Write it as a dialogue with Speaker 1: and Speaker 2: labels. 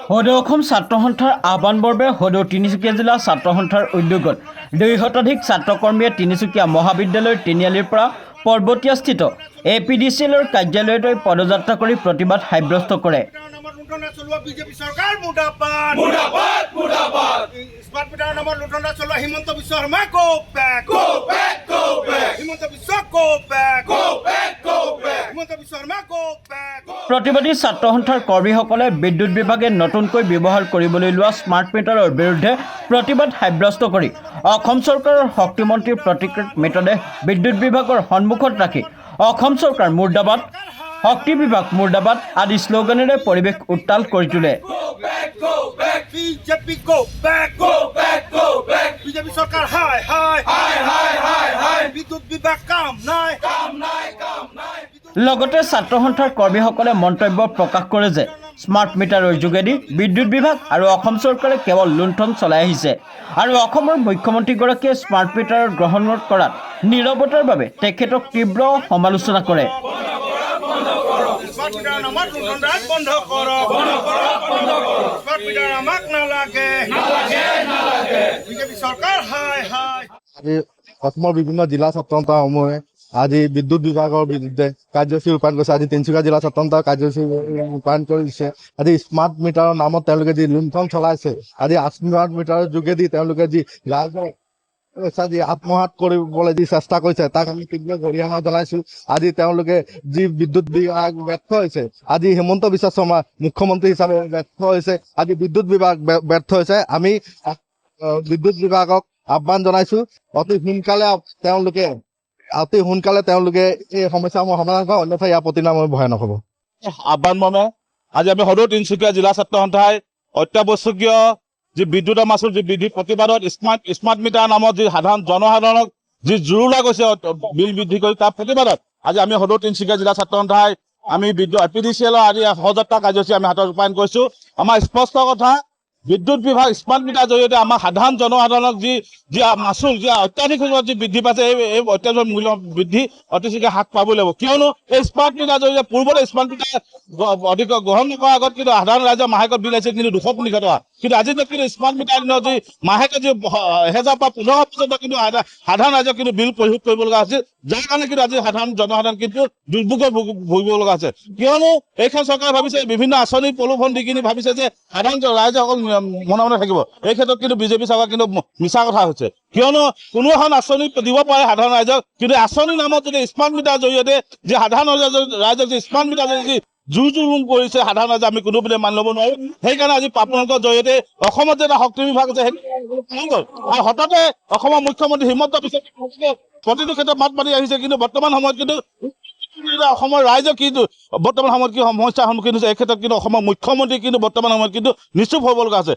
Speaker 1: সদৌ অসম ছাত্ৰ সন্থাৰ আহ্বান বৰ্বে সদৌ তিনিচুকীয়া জিলা ছাত্ৰ সন্থাৰ উদ্যোগত 2 শতাধিক ছাত্ৰকৰ্মীয়ে তিনিচুকীয়া মহাবিদ্যালয়ৰ তিনিআলিৰ পৰা পৰ্বতীয়াস্থিত APDCLৰ কাৰ্যালয়ত পদযাত্ৰা কৰি প্ৰতিবাদ সাব্যস্ত কৰে।
Speaker 2: বিজেপি চৰকাৰ মুৰ্দাবাদ মুৰ্দাবাদ মুৰ্দাবাদ স্মাৰ্ট মিটাৰ নামৰ লুটনা চলোৱা Himanta Biswa Sarma go back Himanta Biswa go back Himanta Biswa Sarma go back.
Speaker 1: প্ৰতিবাদী ছাত্ৰ সন্থাৰ কৰ্মীসকলে বিদ্যুৎ বিভাগে নতুনকৈ ব্যৱহাৰ কৰিবলৈ লোৱা স্মাৰ্ট মিটাৰৰ বিৰুদ্ধে প্ৰতিবাদ সাব্যস্ত কৰি অসম চৰকাৰৰ শক্তিমন্ত্ৰীৰ প্ৰতিকৃত মৃতদেহ বিদ্যুৎ বিভাগৰ সন্মুখত ৰাখি অসম চৰকাৰ মুৰ্দাবাদ শক্তি বিভাগ মুৰ্দাবাদ আদি শ্লোগানেৰে পৰিৱেশ উত্তাল কৰি তোলে।
Speaker 2: বিজেপি গো বেক বিজেপি চৰকাৰ হাই হাই বিদ্যুৎ বিভাগ কাম নাই।
Speaker 1: লগতে ছাত্ৰ সন্থাৰ কৰ্মীসকলে মন্তব্য প্ৰকাশ কৰে যে স্মাৰ্ট মিটাৰৰ যোগেদি বিদ্যুৎ বিভাগ আৰু অসম চৰকাৰে কেৱল লুণ্ঠন চলাই আহিছে আৰু অসমৰ মুখ্যমন্ত্ৰীগৰাকীয়ে স্মাৰ্ট মিটাৰ গ্ৰহণ কৰাত নীৰৱতাৰ বাবে তেখেতক তীব্ৰ সমালোচনা কৰে।
Speaker 3: অসমৰ বিভিন্ন জিলা ছাত্ৰ সন্থাসমূহে আজি বিদ্যুৎ বিভাগৰ বিৰুদ্ধে কাৰ্যসূচী ৰূপায়ণ কৰিছে। আজি তিনিচুকীয়া জিলা ছাত্ৰ সন্থাৰ কাৰ্যসূচী ৰূপায়ণ কৰিছে। আজি স্মাৰ্ট মিটাৰৰ নামত তেওঁলোকে যি লুণ্ঠন চলাইছে, আজি স্মাৰ্ট মিটাৰৰ যোগেদি তেওঁলোকে যি ৰাইজৰ যি আত্মসাত কৰিবলৈ যি চেষ্টা কৰিছে তাক আমি তীব্ৰ গৰিহণা জনাইছো। আজি তেওঁলোকে যি বিদ্যুৎ বিভাগ ব্যৰ্থ হৈছে, আজি হিমন্ত বিশ্ব শৰ্মা মুখ্যমন্ত্ৰী হিচাপে ব্যৰ্থ হৈছে, আজি বিদ্যুৎ বিভাগ ব্যৰ্থ হৈছে। আমি বিদ্যুৎ বিভাগক আহ্বান জনাইছো অতি সোনকালে তেওঁলোকে এই সমস্যাসমূহ সমাধান কৰে, অন্যথা ইয়াৰ পৰিণাম ভয়ানক হ'ব।
Speaker 4: আহ্বান মৰ্মে আজি আমি সদৌ তিনিচুকীয়া জিলা ছাত্ৰ সন্থাই অত্যাৱশ্যকীয় যি বিদ্যুতৰ মাচুল যি বৃদ্ধি প্ৰতিবাদত স্মাৰ্ট মিটাৰ নামত যি জনসাধাৰণক যি জুৰুলা গৈছে বিল বৃদ্ধি কৰি তাৰ প্ৰতিবাদত আজি আমি সদৌ তিনিচুকীয়া জিলা ছাত্ৰ সন্থাই আমি APDCL আজি সহযাত্ৰা কাৰ্যসূচী আমি হাতত ৰূপায়ণ কৰিছো। আমাৰ স্পষ্ট কথা, বিদ্যুৎ বিভাগ স্মাৰ্ট মিটাৰ জৰিয়তে আমাৰ সাধাৰণ জনসাধাৰণক যি মাচুল যি অত্যাধিক যি বৃদ্ধি পাইছে এই অত্যাধিক মূল্য বৃদ্ধি অতি শীঘ্ৰে হ্ৰাস পাবই লাগিব। কিয়নো এই স্মাৰ্ট মিটাৰ জৰিয়তে পূৰ্বতে স্মাৰ্ট মিটাৰ অধিক গ্ৰহণ নকৰাৰ আগত কিন্তু সাধাৰণ ৰাইজৰ মাহেকত বিল আহিছে কিন্তু 250 টকা, কিন্তু আজি কিন্তু স্মাৰ্ট মিটাৰ দিনৰ যি মাহেকত যি 1000 পৰা 1500 পৰ্যন্ত কিন্তু সাধাৰণ ৰাইজক কিন্তু বিল পৰিশোধ কৰিব লগা হৈছে, যাৰ কাৰণে কিন্তু আজি জনসাধাৰণ কিন্তু দুৰ্ভোগত ভুগিব লগা হৈছে। কিয়নো এইখন চৰকাৰে ভাবিছে বিভিন্ন আঁচনি প্ৰলোভন দি কিনি ভাবিছে যে সাধাৰণ ৰাইজে অকল মনে মনে থাকিব। এই ক্ষেত্ৰত কিন্তু বিজেপি চৰকাৰ কিন্তু মিছা কথা হৈছে। কিয়নো কোনো এখন আঁচনি দিব পাৰে সাধাৰণ ৰাইজক, কিন্তু আঁচনিৰ নামত যদি স্মাৰ্ট মিটাৰ জৰিয়তে যি সাধাৰণ ৰাইজক যি স্মাৰ্ট মিটাৰ যি জুৰুম কৰিছে সাধাৰণ ৰাইজে আমি কোনোপধ্যে মানি ল'ব নোৱাৰো। সেইকাৰণে আজি আপোনালোকৰ জৰিয়তে অসমত যে এটা শক্তি বিভাগ আছে সেইটো আৰু হঠাতে অসমৰ মুখ্যমন্ত্ৰী হিমন্ত বিশ্ব শৰ্মাই প্ৰতিটো ক্ষেত্ৰত মাত মাতি আহিছে, কিন্তু বৰ্তমান সময়ত কিন্তু অসমৰ ৰাইজে কিন্তু বৰ্তমান সময়ত কি সমস্যাৰ সন্মুখীন হৈছে এই ক্ষেত্ৰত কিন্তু অসমৰ মুখ্যমন্ত্ৰী কিন্তু বৰ্তমান সময়ত কিন্তু নিশ্চুপ হ'ব লগা আছে।